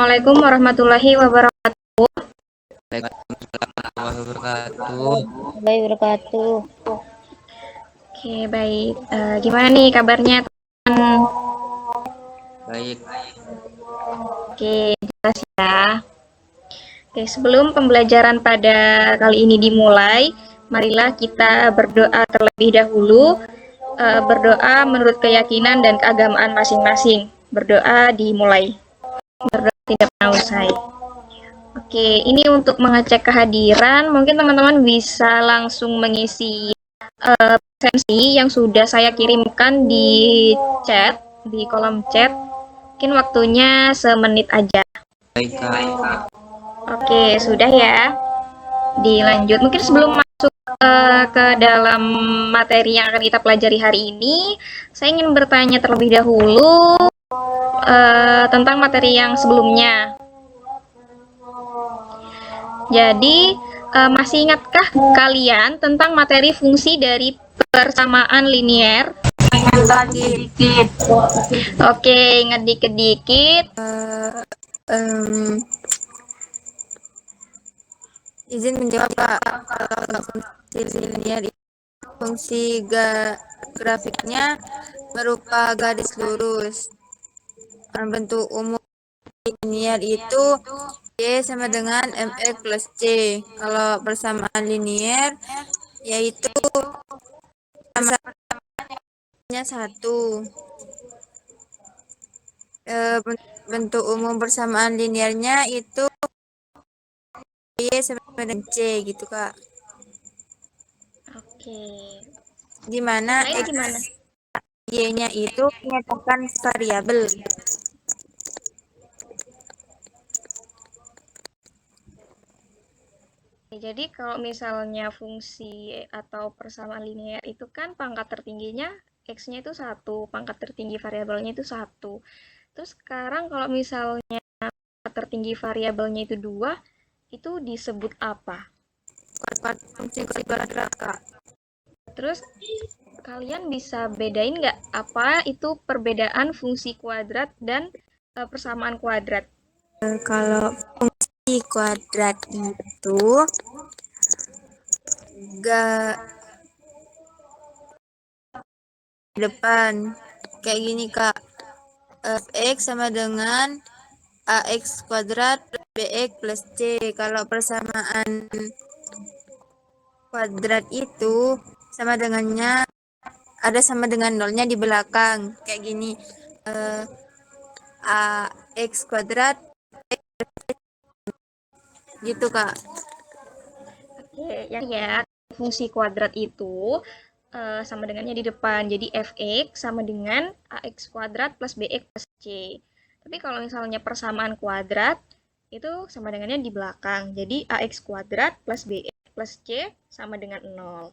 Assalamualaikum warahmatullahi wabarakatuh. Waalaikumsalam warahmatullahi wabarakatuh. Wabarakatuh. Oke, baik. Gimana nih kabarnya, teman? Baik, Oke, jelas ya. Oke, sebelum pembelajaran pada kali ini dimulai, marilah kita berdoa terlebih dahulu. Berdoa menurut keyakinan dan keagamaan masing-masing. Berdoa dimulai. Berdoa tidak pernah usai. Oke, ini untuk mengecek kehadiran. Mungkin teman-teman bisa langsung mengisi presensi yang sudah saya kirimkan di chat, di kolom chat. Mungkin waktunya semenit aja. baik Kak. Oke, sudah ya. Dilanjut. Mungkin sebelum masuk ke dalam materi yang akan kita pelajari hari ini, saya ingin bertanya terlebih dahulu tentang materi yang sebelumnya. Jadi, masih ingatkah kalian tentang materi fungsi dari persamaan linear? Oke, ingat dikit-dikit. Izin menjawab Pak, kalau fungsi linear fungsi grafiknya berupa garis lurus. Bentuk umum linear itu Y sama dengan MX plus C. Kalau persamaan linear yaitu samaannya 1. Bentuk umum persamaan linearnya itu Y sama dengan C gitu Kak. Oke. Dimana Lain gimana? Y-nya itu menyatakan variabel. Jadi kalau misalnya fungsi atau persamaan linear itu kan pangkat tertingginya x-nya itu 1, pangkat tertinggi variabelnya itu 1. Terus sekarang kalau misalnya pangkat tertinggi variabelnya itu 2, itu disebut apa? Fungsi kuadrat Kak. Terus kalian bisa bedain nggak apa itu perbedaan fungsi kuadrat dan persamaan kuadrat? Kalau fungsi kuadrat itu gak depan kayak gini Kak. Fx sama dengan ax kuadrat bx plus c. Kalau persamaan kuadrat itu sama dengannya ada sama dengan nolnya di belakang kayak gini. Ax kuadrat gitu Kak. Oke, yang ya fungsi kuadrat itu sama dengannya di depan. Jadi fx sama dengan ax kuadrat plus bx plus c. Tapi kalau misalnya persamaan kuadrat, itu sama dengannya di belakang. Jadi ax kuadrat plus bx plus c sama dengan 0.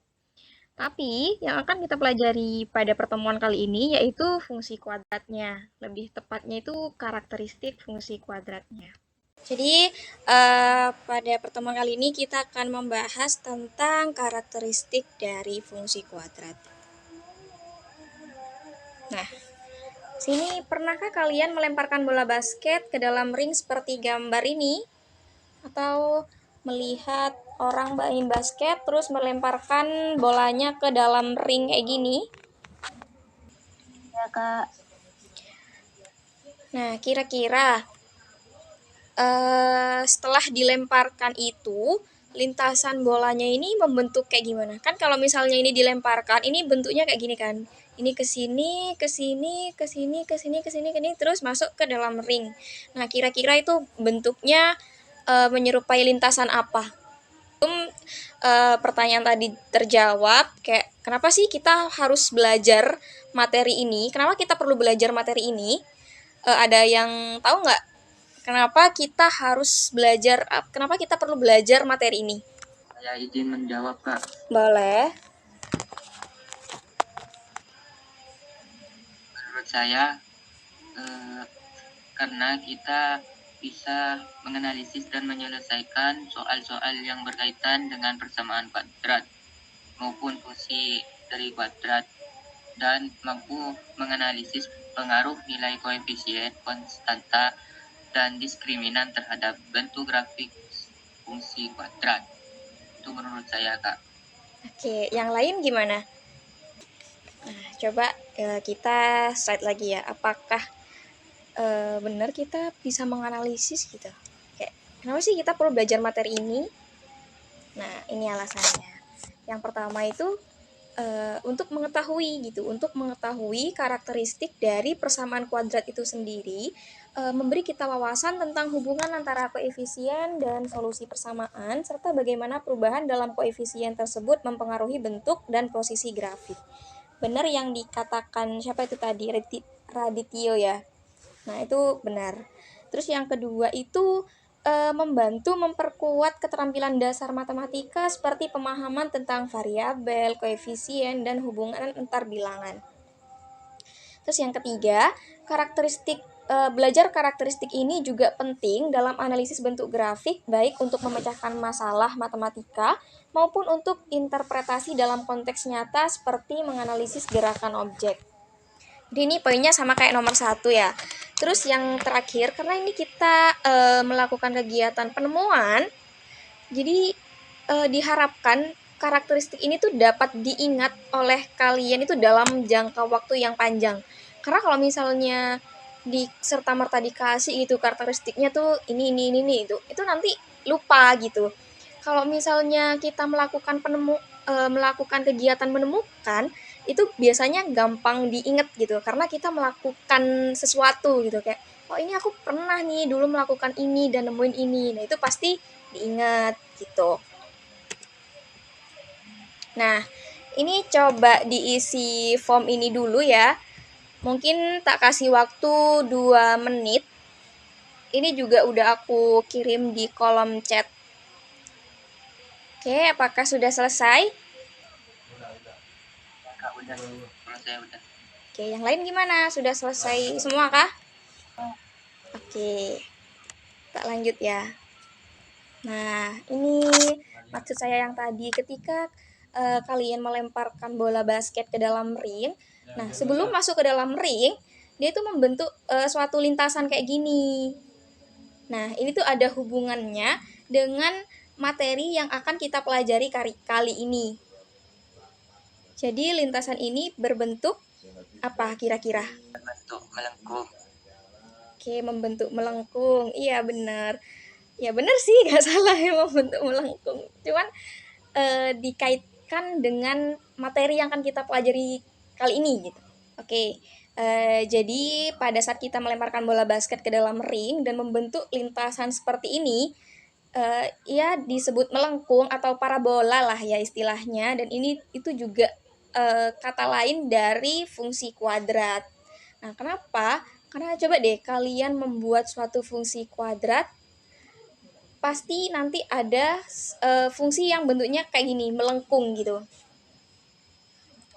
Tapi yang akan kita pelajari pada pertemuan kali ini yaitu fungsi kuadratnya. Lebih tepatnya itu karakteristik fungsi kuadratnya. Jadi, pada pertemuan kali ini kita akan membahas tentang karakteristik dari fungsi kuadrat. Nah, sini pernahkah kalian melemparkan bola basket ke dalam ring seperti gambar ini? Atau melihat orang main basket terus melemparkan bolanya ke dalam ring kayak gini? Ya Kak. Nah, kira-kira setelah dilemparkan itu, lintasan bolanya ini membentuk kayak gimana? Kan kalau misalnya ini dilemparkan, ini bentuknya kayak gini kan. Ini ke sini, ke sini, ke sini, ke sini, ke sini, ke sini, terus masuk ke dalam ring. Nah, kira-kira itu bentuknya menyerupai lintasan apa? Pertanyaan tadi terjawab, kayak kenapa sih kita harus belajar materi ini? Kenapa kita perlu belajar materi ini? Ada yang tahu nggak? Kenapa kita harus belajar? Kenapa kita perlu belajar materi ini? Saya izin menjawab Kak. Boleh. Menurut saya karena kita bisa menganalisis dan menyelesaikan soal-soal yang berkaitan dengan persamaan kuadrat maupun fungsi dari kuadrat dan mampu menganalisis pengaruh nilai koefisien konstanta dan diskriminan terhadap bentuk grafik fungsi kuadrat. Itu menurut saya, Kak. Oke, yang lain gimana? Nah, coba kita slide lagi ya. Apakah benar kita bisa menganalisis gitu? Kayak, kenapa sih kita perlu belajar materi ini? Nah, ini alasannya. Yang pertama itu untuk mengetahui gitu, untuk mengetahui karakteristik dari persamaan kuadrat itu sendiri, memberi kita wawasan tentang hubungan antara koefisien dan solusi persamaan, serta bagaimana perubahan dalam koefisien tersebut mempengaruhi bentuk dan posisi grafik. Benar yang dikatakan siapa itu tadi, Radityo ya. Nah, itu benar. Terus yang kedua itu membantu memperkuat keterampilan dasar matematika seperti pemahaman tentang variabel, koefisien, dan hubungan antar bilangan. Terus yang ketiga, belajar karakteristik ini juga penting dalam analisis bentuk grafik, baik untuk memecahkan masalah matematika maupun untuk interpretasi dalam konteks nyata seperti menganalisis gerakan objek. Jadi ini poinnya sama kayak nomor 1 ya. Terus yang terakhir, karena ini kita melakukan kegiatan penemuan, jadi diharapkan karakteristik ini tuh dapat diingat oleh kalian itu dalam jangka waktu yang panjang. Karena kalau misalnya di serta-merta dikasih gitu karakteristiknya tuh ini itu nanti lupa gitu. Kalau misalnya kita melakukan kegiatan menemukan, itu biasanya gampang diingat gitu karena kita melakukan sesuatu gitu, kayak oh ini aku pernah nih dulu melakukan ini dan nemuin ini. Nah, itu pasti diingat gitu. Nah, ini coba diisi form ini dulu ya. Mungkin tak kasih waktu 2 menit. Ini juga udah aku kirim di kolom chat. Oke, apakah sudah selesai? Kak, udah. Kalau saya udah. Oke, yang lain gimana? Sudah selesai semua kah? Oke, tak lanjut ya. Nah, ini maksud saya yang tadi ketika kalian melemparkan bola basket ke dalam ring. Nah, sebelum masuk ke dalam ring, dia itu membentuk suatu lintasan kayak gini. Nah, ini tuh ada hubungannya dengan materi yang akan kita pelajari kali ini. Jadi, lintasan ini berbentuk apa kira-kira? Berbentuk melengkung. Oke, membentuk melengkung. Iya, benar. Ya, benar sih, nggak salah ya membentuk melengkung. Cuman dikaitkan dengan materi yang akan kita pelajari kali ini gitu. Oke, jadi pada saat kita melemparkan bola basket ke dalam ring dan membentuk lintasan seperti ini, ya disebut melengkung atau parabola lah ya istilahnya. Dan ini itu juga kata lain dari fungsi kuadrat. Nah, kenapa? Karena coba deh kalian membuat suatu fungsi kuadrat, pasti nanti ada fungsi yang bentuknya kayak gini, melengkung gitu.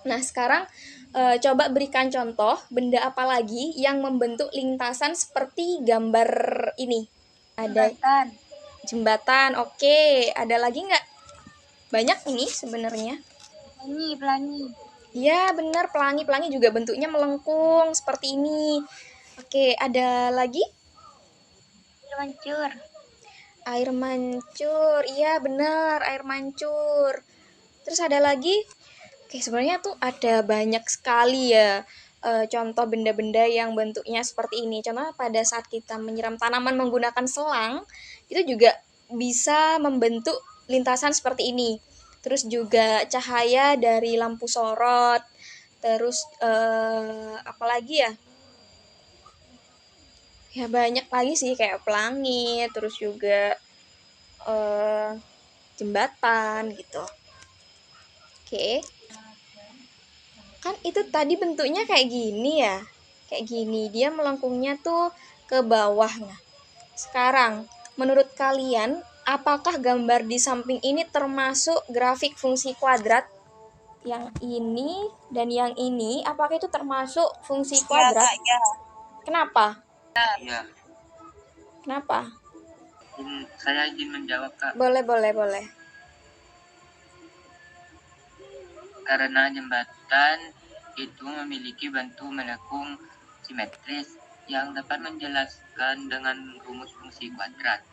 Nah, sekarang coba berikan contoh benda apa lagi yang membentuk lintasan seperti gambar ini. Ada jembatan. Oke, ada lagi nggak? Banyak ini sebenarnya. Pelangi. Iya, benar, pelangi juga bentuknya melengkung seperti ini. Oke, ada lagi? Mancur. Air mancur. Iya, benar, air mancur. Terus ada lagi? Oke, sebenarnya tuh ada banyak sekali ya contoh benda-benda yang bentuknya seperti ini. Contohnya pada saat kita menyiram tanaman menggunakan selang, itu juga bisa membentuk lintasan seperti ini. Terus juga cahaya dari lampu sorot. Terus apalagi ya? Ya banyak lagi sih kayak pelangi, terus juga jembatan gitu. Oke. Kan itu tadi bentuknya kayak gini ya. Kayak gini, dia melengkungnya tuh ke bawah. Nah, sekarang menurut kalian apakah gambar di samping ini termasuk grafik fungsi kuadrat? Yang ini dan yang ini, apakah itu termasuk fungsi kuadrat? Ya. Kenapa? Iya. Kenapa? Saya izin menjawab, Kak. Boleh. Karena jembatan itu memiliki bentuk melengkung simetris yang dapat menjelaskan dengan rumus fungsi kuadrat.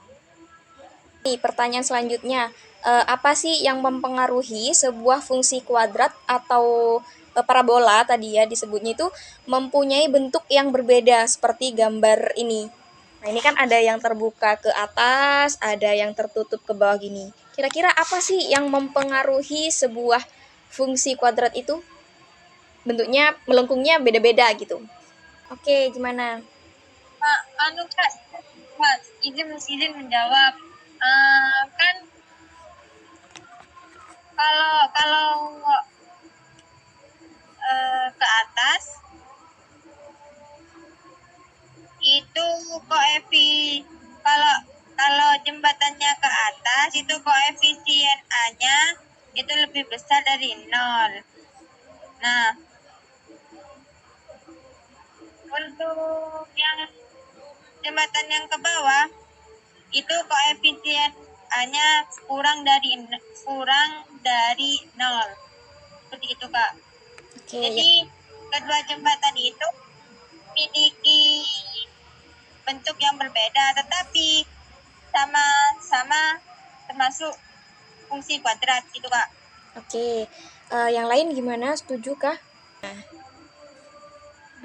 Nih, pertanyaan selanjutnya, apa sih yang mempengaruhi sebuah fungsi kuadrat atau parabola tadi ya disebutnya itu mempunyai bentuk yang berbeda seperti gambar ini. Nah, ini kan ada yang terbuka ke atas, ada yang tertutup ke bawah gini. Kira-kira apa sih yang mempengaruhi sebuah fungsi kuadrat itu? Bentuknya melengkungnya beda-beda gitu. Oke, gimana? Anu Kak, izin menjawab. Kan kalau ke atas itu kalau kalau jembatannya ke atas itu koefisien A-nya itu lebih besar dari 0. Nah, untuk yang jembatan yang ke bawah itu koefisien A-nya kurang dari 0. Seperti itu, Kak. Oke, Jadi kedua jembatan itu memiliki bentuk yang berbeda tetapi sama-sama termasuk fungsi kuadrat gitu, Kak. Oke, yang lain gimana? Setuju kah? Nah,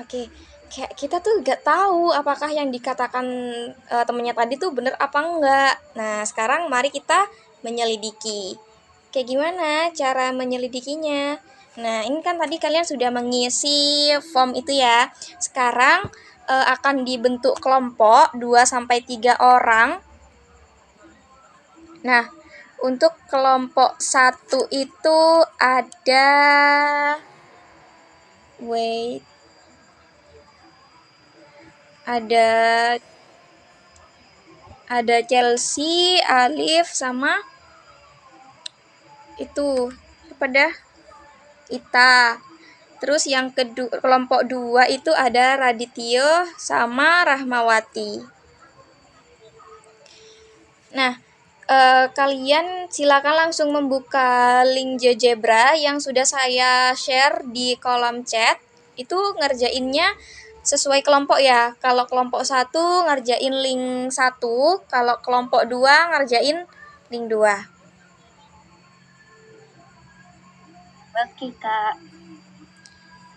oke, kayak kita tuh gak tahu apakah yang dikatakan temennya tadi tuh bener apa enggak. Nah, sekarang mari kita menyelidiki. Kayak gimana cara menyelidikinya? Nah, ini kan tadi kalian sudah mengisi form itu ya. Sekarang akan dibentuk kelompok 2 sampai 3 orang. Nah, untuk kelompok 1 itu ada ada Chelsea, Alif sama itu pada Ita. Terus yang kedua kelompok 2 itu ada Radityo sama Rahmawati. Nah, kalian silakan langsung membuka link GeoGebra yang sudah saya share di kolom chat. Itu ngerjainnya sesuai kelompok ya. Kalau kelompok 1 ngerjain link 1, kalau kelompok 2 ngerjain link 2. Oke, Kak.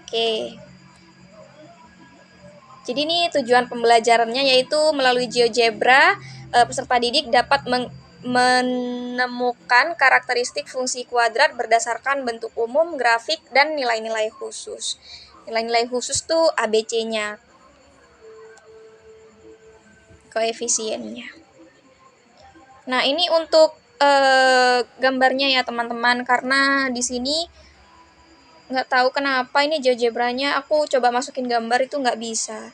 Oke. Jadi ini tujuan pembelajarannya yaitu melalui GeoGebra peserta didik dapat menemukan karakteristik fungsi kuadrat berdasarkan bentuk umum, grafik, dan nilai-nilai khusus. Nilai-nilai khusus tuh ABC-nya, koefisiennya. Nah, ini untuk gambarnya ya teman-teman, karena di sini nggak tahu kenapa ini GeoGebra-nya aku coba masukin gambar itu nggak bisa.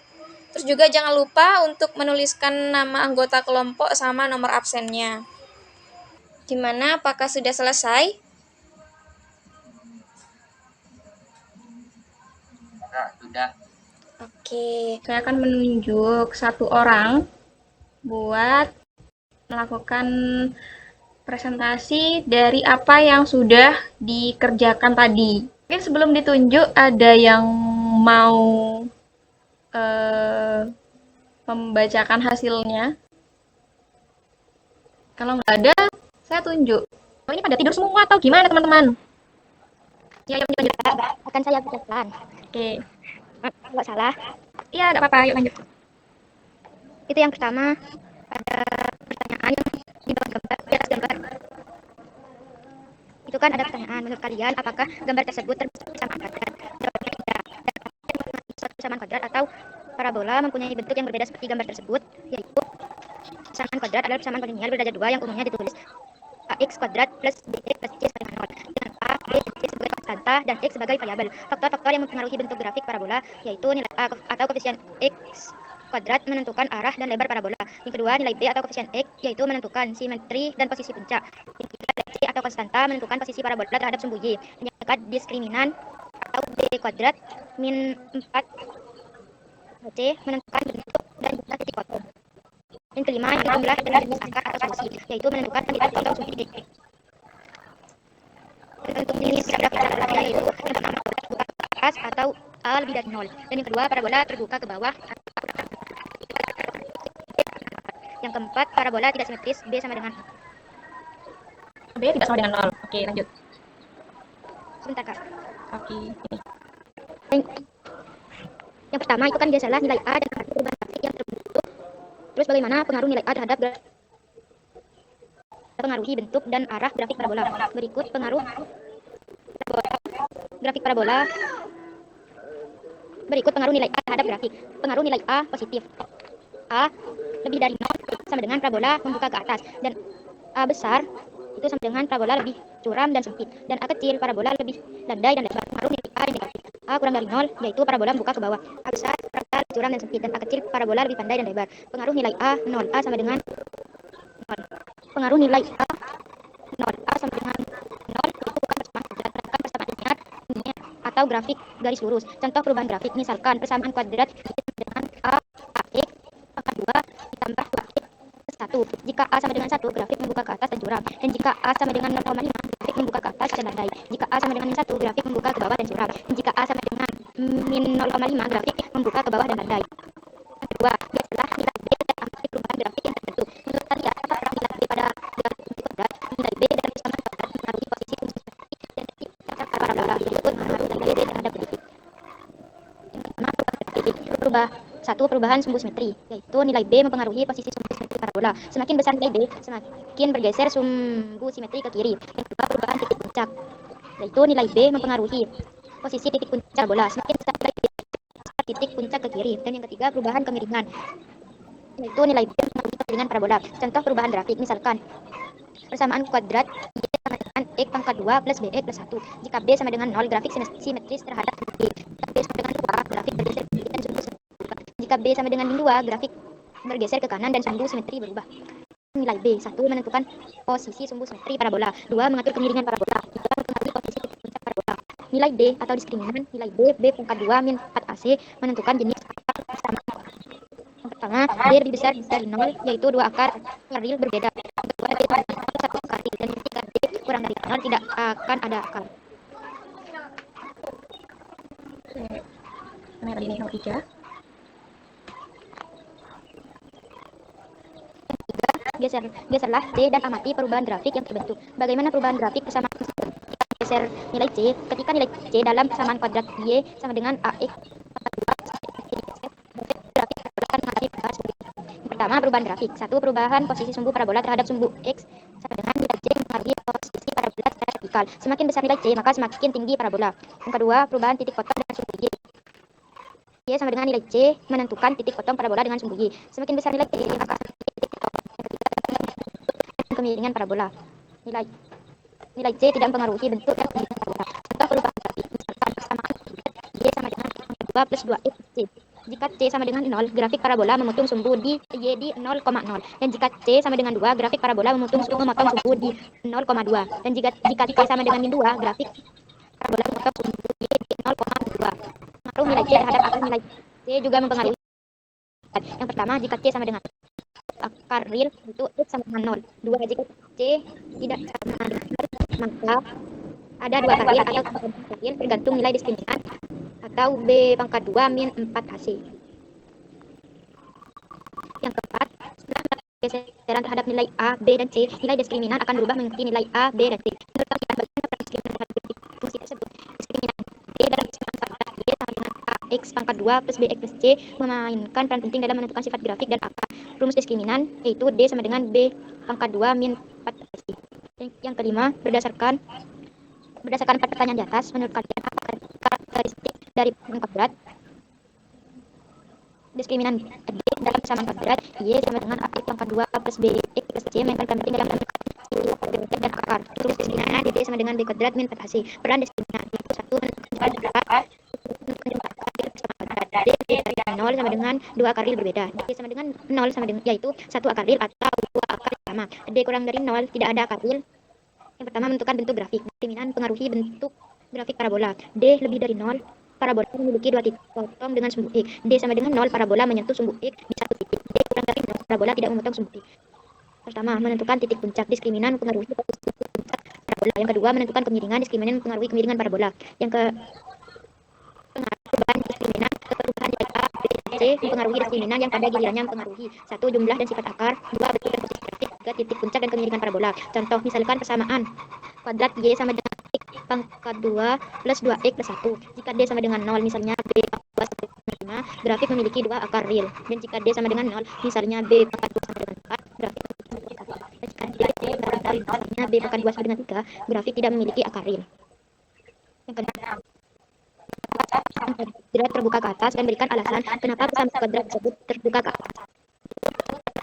Terus juga jangan lupa untuk menuliskan nama anggota kelompok sama nomor absennya. Gimana? Apakah sudah selesai? Nah, sudah. Oke, saya akan menunjuk satu orang buat melakukan presentasi dari apa yang sudah dikerjakan tadi. Mungkin sebelum ditunjuk ada yang mau membacakan hasilnya. Kalau nggak ada, saya tunjuk. Oh, ini pada tidur semua atau gimana teman-teman? Ya, yuk lanjut. Akan saya bacakan. Oke. Nggak salah. Iya, nggak apa-apa. Yuk lanjut. Itu yang pertama, ada pertanyaan di bawah gambar, di atas gambar. Itu kan ada pertanyaan, menurut kalian apakah gambar tersebut termasuk persamaan kuadrat? Jawabannya tidak. Dan apakah yang termasuk suatu persamaan kuadrat atau parabola mempunyai bentuk yang berbeda seperti gambar tersebut, yaitu persamaan kuadrat adalah persamaan polinial berderajat 2 yang umumnya ditulis ax kuadrat plus bx plus c sama dengan 0 dengan a, b, dan c sebagai konstanta dan x sebagai variabel. Faktor-faktor yang mempengaruhi bentuk grafik parabola yaitu nilai a atau koefisien x kuadrat menentukan arah dan lebar parabola. Yang kedua, nilai b atau koefisien x yaitu menentukan simetri dan posisi puncak. Yang ketiga, nilai c atau konstanta menentukan posisi parabola terhadap sumbu y. Yang keempat, diskriminan atau b kuadrat min 4 c menentukan bentuk dan jumlah titik foto. Yang kelima, jumlah dan jenis akar atau solusi, yaitu menentukan titik foto sumbu titik. Untuk jenis grafik parabola yaitu yang pertama, terbuka ke atas atau a lebih dari 0. Dan yang kedua, parabola terbuka ke bawah atau Yang keempat, parabola tidak simetris B sama dengan B tidak sama dengan 0. Oke, lanjut. sebentar Kak. Oke. Yang pertama itu kan biasalah nilai A dan perubahan grafik yang terbentuk. Terus bagaimana pengaruh nilai A terhadap pengaruhi bentuk dan arah grafik parabola. Berikut pengaruh grafik parabola. Berikut pengaruh nilai A terhadap grafik. Pengaruh nilai A positif. A lebih dari 0 sama dengan parabola membuka ke atas, dan A besar itu sama dengan parabola lebih curam dan sempit, dan A kecil parabola lebih landai dan lebar. Pengaruh nilai A yang negatif. A kurang dari 0 yaitu parabola membuka ke bawah. A besar parabola lebih curam dan sempit, dan A kecil parabola lebih pandai dan lebar. Pengaruh nilai A 0. A sama dengan 0. Pengaruh nilai A 0. A sama dengan 0 itu bukan persamaan kuadrat, melainkan persamaan linear atau grafik garis lurus. Contoh perubahan grafik, misalkan persamaan kuadrat dengan AX pangkat 2 ditambah 2X plus 1. Jika A sama dengan 1, grafik membuka ke atas dan curam. Dan jika A sama dengan 0,5, grafik membuka ke atas dan landai. Jika A sama dengan min 1, grafik membuka ke bawah dan curam. Dan jika A sama dengan min 0,5, grafik membuka ke bawah dan landai. Yang kedua, biasalah nilai B dan amati perubahan grafik yang tertentu. Menurut kalian, apa peran nilai B pada grafik kuadrat? Nilai B dalam persamaan kuadrat mempengaruhi posisi fungsi dan titik cacat parabola. Berikut pengaruh nilai B terhadap grafik. Yang pertama, perubahan sumbu simetri, yaitu nilai B mempengaruhi posisi sumbu simetri parabola. Semakin besar nilai B, semakin bergeser sumbu simetri ke kiri. Yang kedua, perubahan titik puncak, yaitu nilai B mempengaruhi posisi titik puncak parabola. Semakin besar nilai B, titik puncak ke kiri. Dan yang ketiga, perubahan kemiringan, yaitu nilai B mempengaruhi kemiringan parabola. Contoh perubahan grafik, misalkan persamaan kuadrat Y sama dengan X pangkat 2 plus BX plus 1. Jika B sama dengan 0, grafik simetris terhadap B. Jika B sama dengan 2, grafik bergeser ke kiri dan sumbu simetri berubah. Jika B sama dengan min 2, grafik bergeser ke kanan dan sumbu simetri berubah. Nilai B. 1. Menentukan posisi sumbu simetri parabola. 2. Mengatur kemiringan parabola. 3. Mempengaruhi posisi titik puncak parabola. Nilai D atau diskriminan. Nilai B pangkat 2 min 4 AC menentukan jenis akar persamaan. Yang pertama, D lebih besar dari 0, yaitu 2 akar real berbeda. Yang kedua, D sama dengan 0, 1 akar real. Dan yang ketiga, D kurang dari 0, tidak akan ada akar. Mana yang tadi nih, nomor 3? Geserlah C dan amati perubahan grafik yang terbentuk. Bagaimana perubahan grafik persamaan tersebut? Kita geser nilai C, ketika nilai C dalam persamaan kuadrat Y sama dengan AX grafik parabola akan mengalami perubahan sumbu. Yang pertama, perubahan grafik. 1. Perubahan posisi sumbu parabola terhadap sumbu X sama dengan nilai C mempengaruhi posisi parabola secara vertikal. Semakin besar nilai C, maka semakin tinggi parabola. Yang kedua, perubahan titik potong dengan sumbu Y. Y sama dengan nilai C menentukan titik potong parabola dengan sumbu Y. Semakin besar nilai C, maka kemiringan parabola. Nilai C tidak mempengaruhi bentuk dan kemiringan parabola. Contoh perubahan grafik, misalkan persamaan Y sama dengan X pangkat 2 plus 2X C. Jika C sama dengan 0, grafik parabola memotong sumbu di Y di 0,0. Dan jika C sama dengan 2, grafik parabola memotong sumbu di 0,2. Dan jika C sama dengan min 2, grafik parabola memotong sumbu Y di 0,2. Pengaruh nilai C terhadap akar nilai C juga mempengaruhi. Yang pertama, jika C sama dengan akar real itu X sama dengan 0. 2. Jika C tidak sama dengan 0, maka ada 2 akar real atau akar real tergantung nilai diskriminan atau B pangkat 2 min 4 AC. Yang keempat, setelah pergeseran terhadap nilai A, B, dan C, nilai diskriminan akan berubah mengikuti nilai A, B, dan C. Menurut kalian, bagaimana peran diskriminan terhadap fungsi tersebut? Diskriminan B dalam persamaan kuadrat Y sama dengan AX pangkat 2 plus BX plus C memainkan peran penting dalam menentukan sifat grafik dan akar. Rumus diskriminan yaitu D sama dengan B pangkat 2 min 4 AC. Yang kelima, berdasarkan 4 pertanyaan di atas, menurut kalian apa karakteristik dari kuadrat? Diskriminan D dalam persamaan kuadrat Y sama dengan AX pangkat 2 plus BX plus C mainkan peran penting dalam menentukan dan akar. Rumus diskriminan D sama dengan B kuadrat min 4AC. Peran diskriminan yaitu 1. Menentukan jumlah akar. D dari 0 sama dengan 2 akar real berbeda. D sama dengan 0 sama dengan yaitu 1 akar real atau 2 akar sama. D kurang dari 0, tidak ada akar real. Yang pertama, menentukan bentuk grafik. Diskriminan pengaruhi bentuk grafik parabola. D lebih dari 0, parabola memiliki 2 titik potong dengan sumbu X. D sama dengan 0, parabola menyentuh sumbu X di 1 titik. D kurang dari 0, parabola tidak memotong sumbu X. Pertama, menentukan titik puncak. Diskriminan mempengaruhi posisi titik puncak parabola. Yang kedua, menentukan kemiringan. Diskriminan mempengaruhi kemiringan parabola. Yang perubahan diskriminan ke perubahan nilai A, B, dan C. C. Mempengaruhi diskriminan yang pada gilirannya mempengaruhi 1. Jumlah dan sifat akar, 2. Bentuk dan posisi grafik, 3. Titik puncak dan kemiringan parabola. Contoh, misalkan persamaan kuadrat Y sama dengan X pangkat 2 plus 2X plus 1. Jika D sama dengan 0, misalnya B pangkat 2 sama dengan 5, grafik memiliki 2 akar real. Dan jika D sama dengan 0, misalnya B pangkat 2 sama dengan 4, grafik memiliki 1 akar. Dan jika D sama dengan 5, misalnya B pangkat 2 sama dengan 3, grafik tidak memiliki akar real. Yang kedua, kuadrat terbuka ke atas dan berikan alasan kenapa persamaan kuadrat tersebut terbuka ke atas.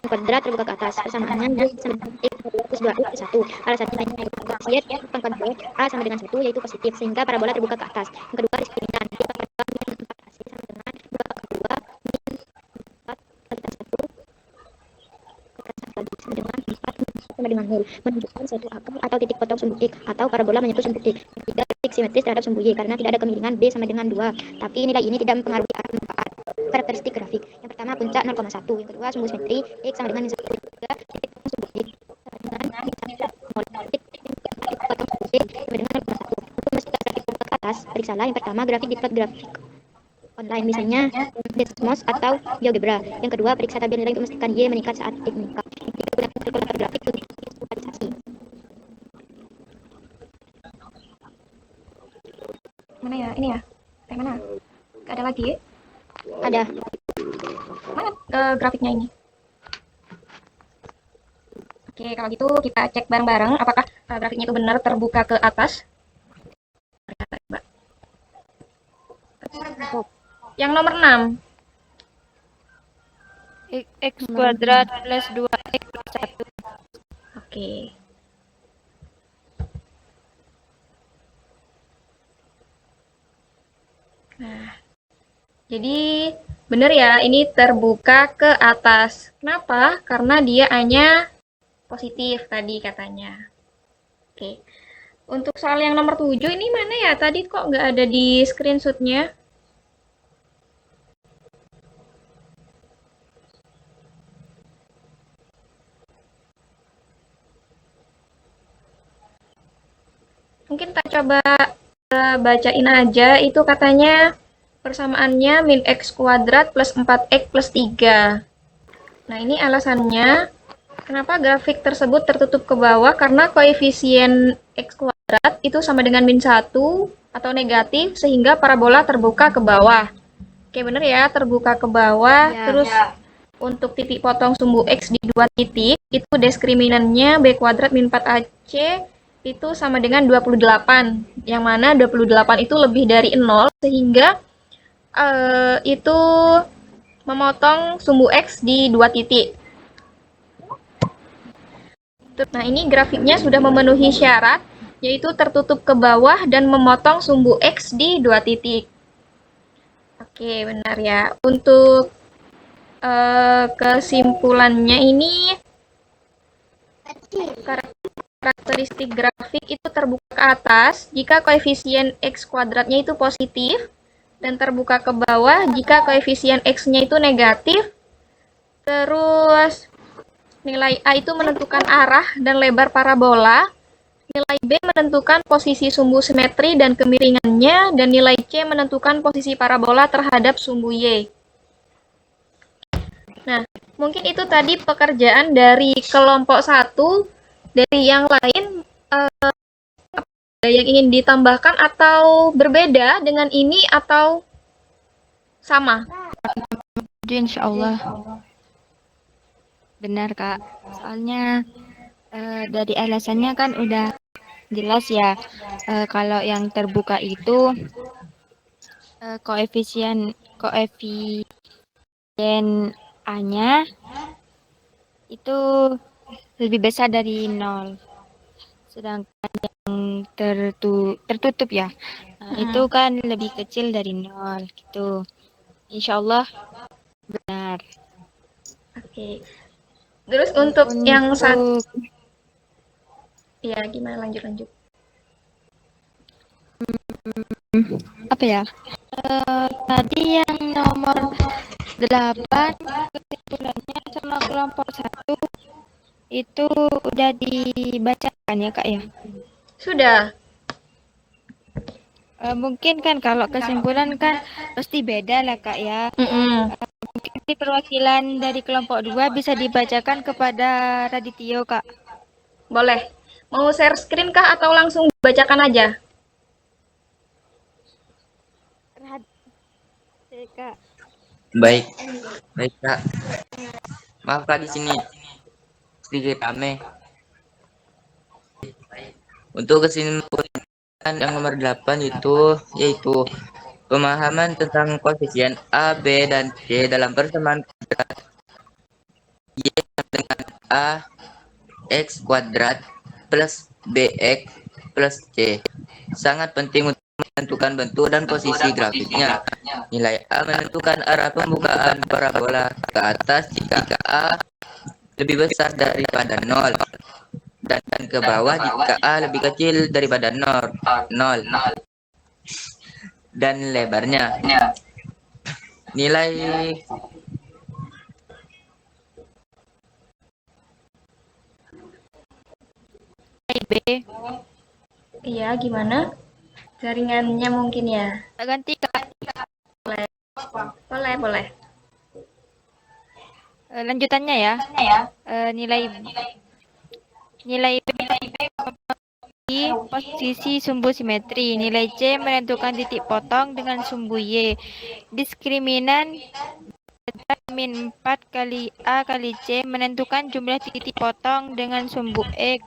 Kuadrat terbuka ke atas, persamaannya Y sama dengan X plus 2 plus 1. Alasannya koefisien pangkat 2 A sama dengan 1 yaitu positif sehingga parabola terbuka ke atas. Yang kedua, diskriminan Y pangkat 2 min 4AC sama dengan 2 pangkat 2 min 4 kalikan 1 kalikan 1 sama dengan 4 sama dengan 0, menunjukkan suatu akar atau titik potong sumbu X atau parabola menyentuh sumbu X. Ketiga, titik simetris terhadap sumbu Y karena tidak ada kemiringan B sama dengan 2, tapi nilai ini tidak mempengaruhi arah manfaat. Karakteristik grafik. Yang pertama, puncak 0,1. Yang kedua, sumbu simetri X sama dengan 1. Yang ketiga, titik potong sumbu X sama dengan 0. Titik potong sumbu X sama dengan 0,1. Untuk memastikan grafik terbuka ke atas, periksalah yang pertama grafik di plot grafik online, misalnya Desmos atau GeoGebra. Yang kedua, periksa tabel nilai untuk memastikan Y meningkat saat X meningkat. Yang ketiga, gunakan kalkulator grafik untuk visualisasi. Mana ya? Ini ya? Kayak mana? Gak ada lagi? Ada. Mana grafiknya ini? Oke, kalau gitu kita cek bareng-bareng apakah grafiknya itu benar terbuka ke atas. Coba. Yang nomor 6. X kuadrat plus 2X plus 1. Oke. Nah, jadi benar ya, ini terbuka ke atas. Kenapa? Karena dia hanya positif tadi katanya. Oke. Untuk soal yang nomor 7 ini mana ya? Tadi kok nggak ada di screenshotnya? Mungkin tak coba bacain aja. Itu katanya persamaannya min X kuadrat plus 4X plus 3. Nah, ini alasannya kenapa grafik tersebut tertutup ke bawah, karena koefisien X kuadrat itu sama dengan min 1 atau negatif, sehingga parabola terbuka ke bawah. Oke, bener ya, terbuka ke bawah. Ya. Terus untuk titik potong sumbu X di 2 titik, itu diskriminannya B kuadrat min 4AC itu sama dengan 28. Yang mana 28 itu lebih dari 0, sehingga itu memotong sumbu X di 2 titik. Nah, ini grafiknya sudah memenuhi syarat, yaitu tertutup ke bawah dan memotong sumbu X di 2 titik. Oke, benar ya. Untuk kesimpulannya ini, karakteristik grafik itu terbuka ke atas jika koefisien X kuadratnya itu positif, dan terbuka ke bawah jika koefisien X-nya itu negatif. Terus nilai A itu menentukan arah dan lebar parabola, nilai B menentukan posisi sumbu simetri dan kemiringannya, dan nilai C menentukan posisi parabola terhadap sumbu Y. Nah, mungkin itu tadi pekerjaan dari kelompok 1. Dari yang lain, ada yang ingin ditambahkan atau berbeda dengan ini atau sama? Insya Allah. Benar, Kak. Soalnya dari alasannya kan udah jelas ya. Kalau yang terbuka itu koefisien A-nya itu lebih besar dari 0. Sedangkan yang tertutup ya, itu kan lebih kecil dari 0 gitu. Insya Allah benar. Oke. Terus untuk yang satu, ya gimana, lanjut. Apa ya? Tadi yang nomor 8 kesimpulannya sama kelompok 1 itu udah dibacakan ya, Kak ya? Sudah. Mungkin kan kalau kesimpulan kan pasti beda lah, Kak ya. perwakilan dari kelompok 2 bisa dibacakan kepada Radityo, Kak. Boleh. Mau share screen kah atau langsung dibacakan aja? Kak. Baik, baik Kak. Maaf Kak di sini sedikit rame. Untuk kesimpulan yang nomor 8 yaitu pemahaman tentang koefisien A, B, dan C dalam persamaan kuadrat Y dengan A X kuadrat plus BX plus C. Sangat penting untuk menentukan bentuk dan posisi grafiknya. Nilai A menentukan arah pembukaan parabola ke atas jika A lebih besar daripada 0 dan ke bawah jika A lebih kecil daripada 0 dan lebarnya. Nilai B. Iya, gimana? Jaringannya mungkin ya. Ganti, Kak. Boleh. Lanjutannya ya. Nilai B di posisi sumbu simetri. Nilai C menentukan titik potong dengan sumbu Y. Diskriminan min 4 kali A kali C menentukan jumlah titik potong dengan sumbu X.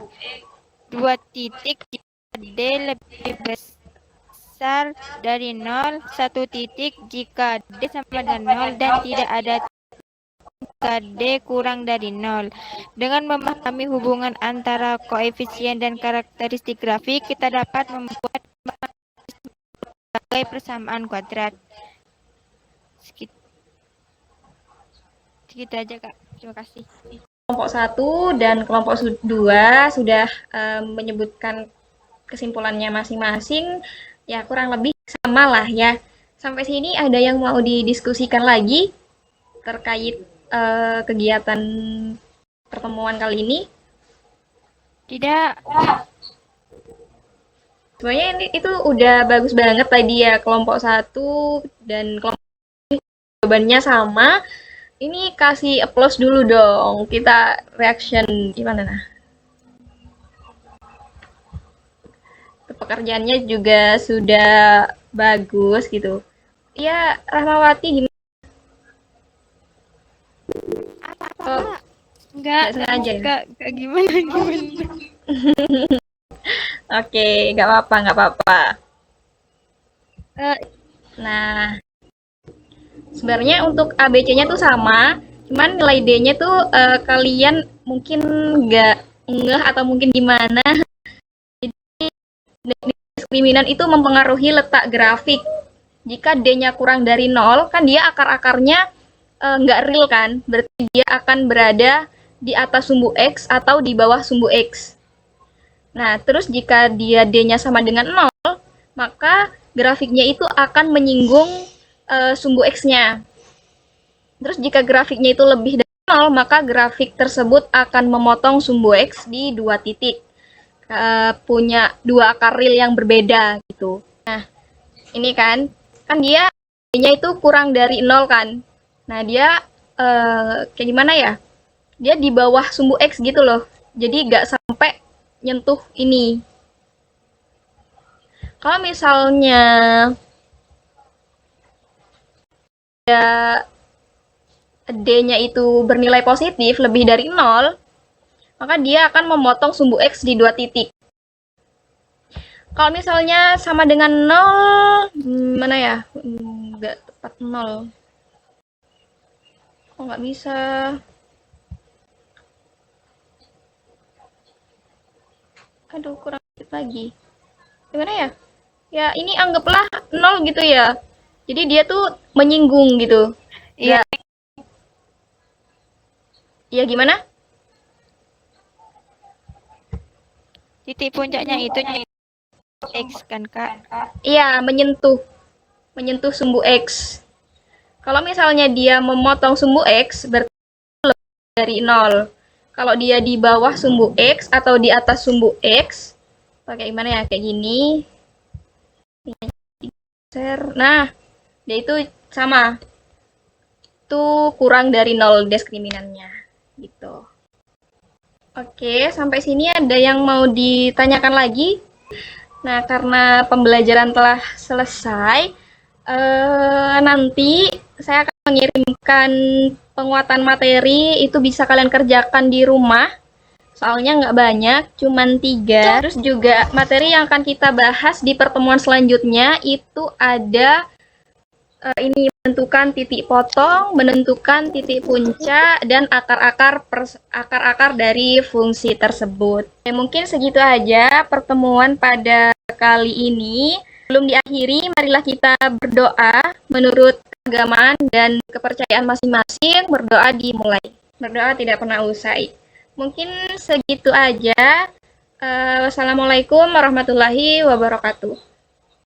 2 titik jika D lebih besar dari 0, 1 titik jika D sama dengan 0 dan tidak ada jika D kurang dari 0. Dengan memahami hubungan antara koefisien dan karakteristik grafik, kita dapat membuat sebagai persamaan kuadrat. Segitu aja, Kak. Terima kasih. Kelompok 1 dan kelompok 2 sudah menyebutkan kesimpulannya masing-masing. Ya, kurang lebih sama lah ya. Sampai sini ada yang mau didiskusikan lagi terkait kegiatan pertemuan kali ini? Tidak. Sebenarnya itu udah bagus banget tadi ya, kelompok 1 dan kelompok jawabannya sama. Ini kasih applause dulu dong. Kita reaction gimana nah? Pekerjaannya juga sudah bagus gitu. Ya, Rahmawati gimana? Oh, Enggak sengaja. Enggak gimana. Oke, nggak apa-apa. Eh, Nah, sebenarnya untuk ABC-nya tuh sama, cuman nilai D-nya tuh kalian mungkin nggak ngeh atau mungkin gimana. Diskriminan itu mempengaruhi letak grafik. Jika D-nya kurang dari 0, kan dia akar-akarnya nggak real kan, berarti dia akan berada di atas sumbu X atau di bawah sumbu X. Nah, terus jika dia D-nya sama dengan 0, maka grafiknya itu akan menyinggung sumbu X-nya. Terus jika grafiknya itu lebih dari 0, maka grafik tersebut akan memotong sumbu X di 2 titik. Punya 2 akar real yang berbeda gitu. Nah, ini kan dia D-nya itu kurang dari 0 kan. Nah, dia kayak gimana ya? Dia di bawah sumbu X gitu loh. Jadi nggak sampai nyentuh ini. Kalau misalnya D-nya itu bernilai positif lebih dari 0, maka dia akan memotong sumbu X di 2 titik. Kalau misalnya sama dengan 0, mana ya? Nggak tepat 0. Kok nggak bisa? Aduh, kurang dikit lagi. Gimana ya? Ya, ini anggaplah 0 gitu ya. Jadi dia tuh menyinggung gitu. Iya. Iya, gimana? Titik puncaknya itu X kan, Kak? Iya, menyentuh sumbu X. Kalau misalnya dia memotong sumbu X, berarti lebih dari 0. Kalau dia di bawah sumbu X atau di atas sumbu X, pakai gimana ya? Kayak gini. Nah, dia itu sama. itu kurang dari 0 diskriminannya gitu. Oke, sampai sini ada yang mau ditanyakan lagi? Nah, karena pembelajaran telah selesai, nanti saya akan mengirimkan penguatan materi, itu bisa kalian kerjakan di rumah. Soalnya nggak banyak, cuman 3. Terus juga materi yang akan kita bahas di pertemuan selanjutnya itu ada ini menentukan titik potong, menentukan titik puncak, dan akar-akar dari fungsi tersebut. Mungkin segitu aja pertemuan pada kali ini. Belum diakhiri, marilah kita berdoa menurut keagamaan dan kepercayaan masing-masing. Berdoa dimulai. Berdoa tidak pernah usai. Mungkin segitu aja. Wassalamualaikum warahmatullahi wabarakatuh.